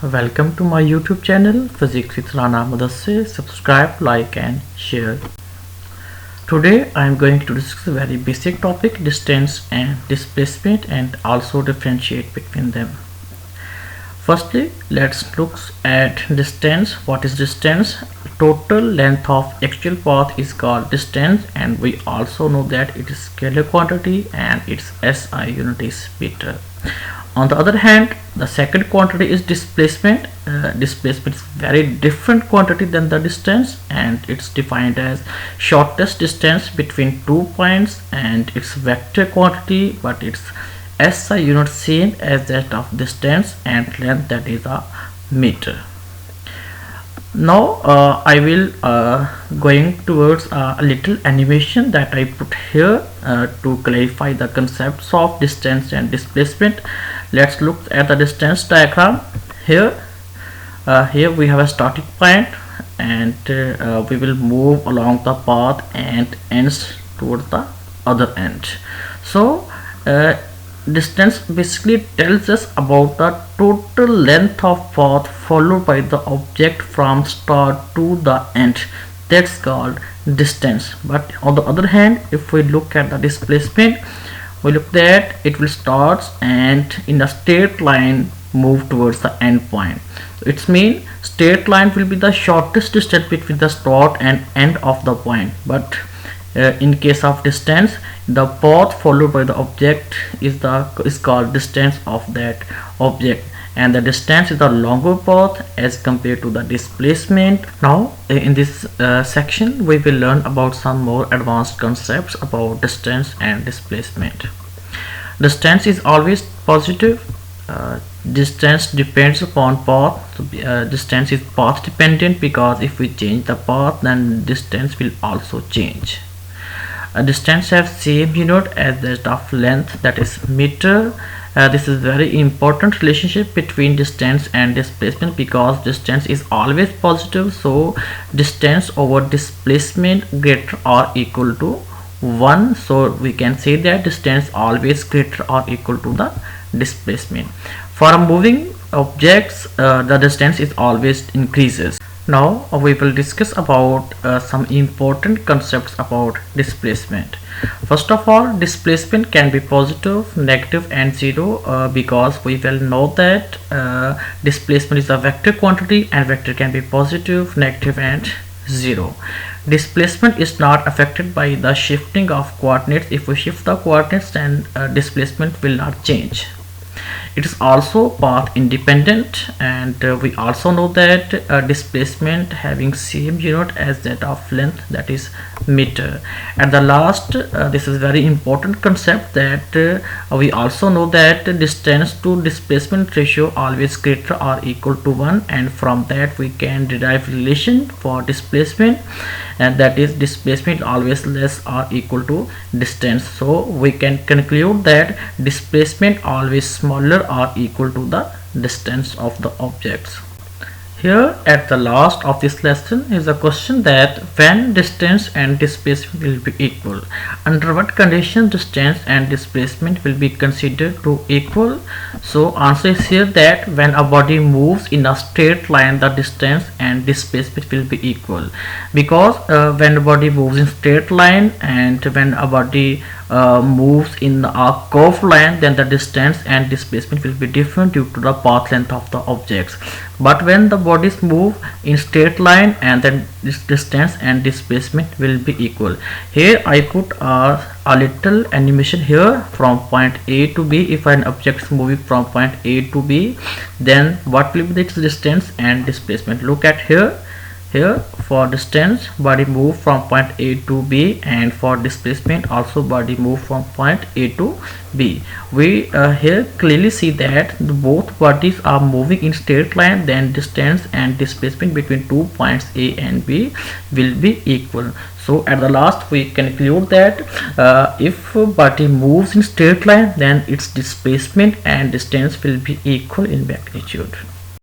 Welcome to my YouTube channel Physics with Rana Mudassir. Subscribe, like and share. Today I am going to discuss a very basic topic, distance and displacement, and also differentiate between them. Firstly, let's look at distance. What is distance? Total length of actual path is called distance, and we also know that it is scalar quantity and its SI unit is meter. On the other hand, the second quantity is displacement. Displacement is very different quantity than the distance, and it's defined as shortest distance between 2 points, and it's vector quantity, but it's SI unit same as that of distance and length, that is a meter. Now I will going towards a little animation that I put here to clarify the concepts of distance and displacement. Let's look at the distance diagram. Here we have a starting point, and we will move along the path and ends towards the other end. So distance basically tells us about the total length of path followed by the object from start to the end. That's called distance. But on the other hand, if we look at the displacement, we look that it will start and in a straight line move towards the end point. It means straight line will be the shortest distance between the start and end of the point, but in case of distance, the path followed by the object is called distance of that object, and the distance is the longer path as compared to the displacement. Now in this section we will learn about some more advanced concepts about distance and displacement. Distance is always positive. Distance depends upon path. Distance is path dependent, because if we change the path, then distance will also change. Distance have same unit as that of length, that is meter. This is very important relationship between distance and displacement, because distance is always positive. So distance over displacement greater or equal to 1. So we can say that distance always greater or equal to the displacement. For moving objects, the distance is always increases. Now we will discuss about some important concepts about displacement. First of all, displacement can be positive, negative and zero, because we will know that displacement is a vector quantity, and vector can be positive, negative and zero. Displacement is not affected by the shifting of coordinates. If we shift the coordinates, then displacement will not change. It is also path independent, and we also know that displacement having same unit as that of length, that is meter. And the last, this is very important concept, that we also know that distance to displacement ratio always greater or equal to 1, and from that we can derive relation for displacement, and that is displacement always less or equal to distance. So we can conclude that displacement always smaller or equal to the distance of the objects. Here at the last of this lesson is a question that when distance and displacement will be equal, under what condition distance and displacement will be considered to equal? So answer is here that when a body moves in a straight line, the distance and displacement will be equal, because when a body moves in straight line and when a body moves in a curved line, then the distance and displacement will be different due to the path length of the objects. But when the bodies move in straight line, and then this distance and displacement will be equal. Here I put a little animation here from point A to B. If an object is moving from point A to B, then what will be its distance and displacement? Look at here. Here for distance, body move from point A to B, and for displacement also body move from point A to B. We here clearly see that both bodies are moving in straight line, then distance and displacement between 2 points A and B will be equal. So at the last we conclude that if body moves in straight line, then its displacement and distance will be equal in magnitude.